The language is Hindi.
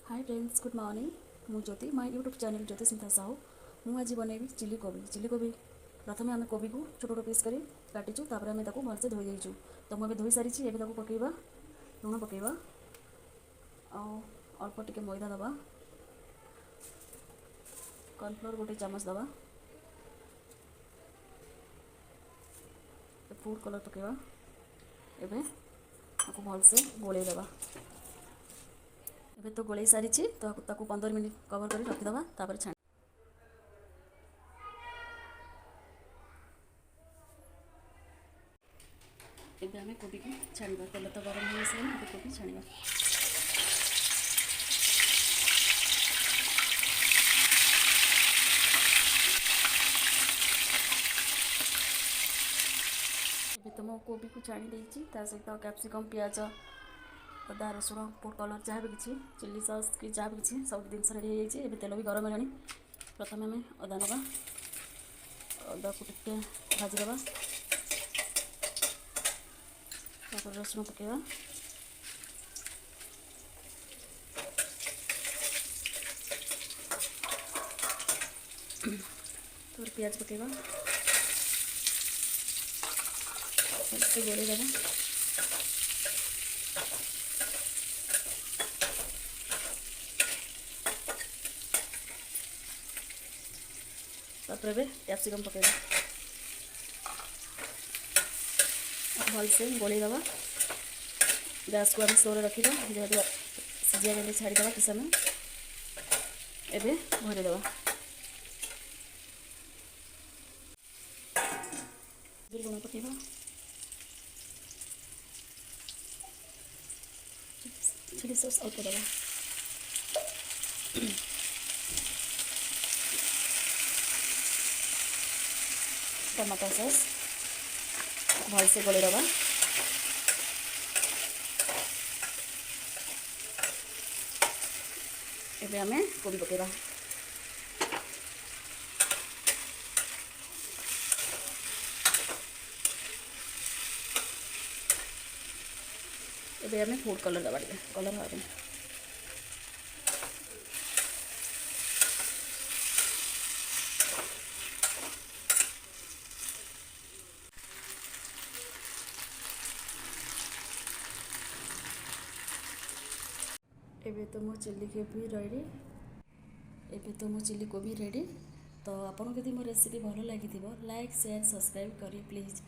Hi friends, good morning. मु ज्योति माय यूट्यूब चैनल ज्योति स्मिता साहू। मु आज बनैबी चिल्ली कोबी। प्रथम आम कोबी को छोट छोट पीस कर काटिचु, तापर आम भलसे धोई देचु। तो मुझे धोई सारी एवं पकईवा, लुण पकईवा, अल्प टिके मैदा दबा, कॉर्नफ्लोर गोटे चामच दबा, फूड कलर पकईवा, एवं भलसे गोल दबा। तो गोल सारी तो 15 मिनट कवर कर रखीदे, तापर छाण। एबे आमे कोबी को छाणीबा। तेल तो गरम हो आसला, कोबी छाणीबा। एबे तो मो कोबी को छाणी देछि, ता सहित कैप्सिकम, प्याज, अदा रसुण, फूड कलर जहाँ भी किसी चिल्ली सॉस कि जहाँ भी किसी सब जिन रेडी हो जाए। तेल भी गरम है। प्रथम आम अदा नवा, अदा को टिके भाजीदे, रसुण पकईवा, तो प्याज पकईवा, गोले देवा। तापर कैप्सिकम पकईवा, भलसे गोल दबा। गैस को आम स्लो रखा, जेहेतु सीझा छाड़ीदे कि समय। एबे भरीदे, लुण पकईवा, चिली सॉस अल्प दबा, टमाटो सॉस भलसे गोल दबा। एबे आमे कोबी पकईवा, एबे आमे फूड कलर दबा, कलर हाँ। एबे तो मो चिल्ली कोबी रेडी। एबे तो मो चिल्ली कोबी रेडी। तो आपको यदि मो रेसिपी भल लगी लाइक शेयर सब्सक्राइब करें प्लीज़।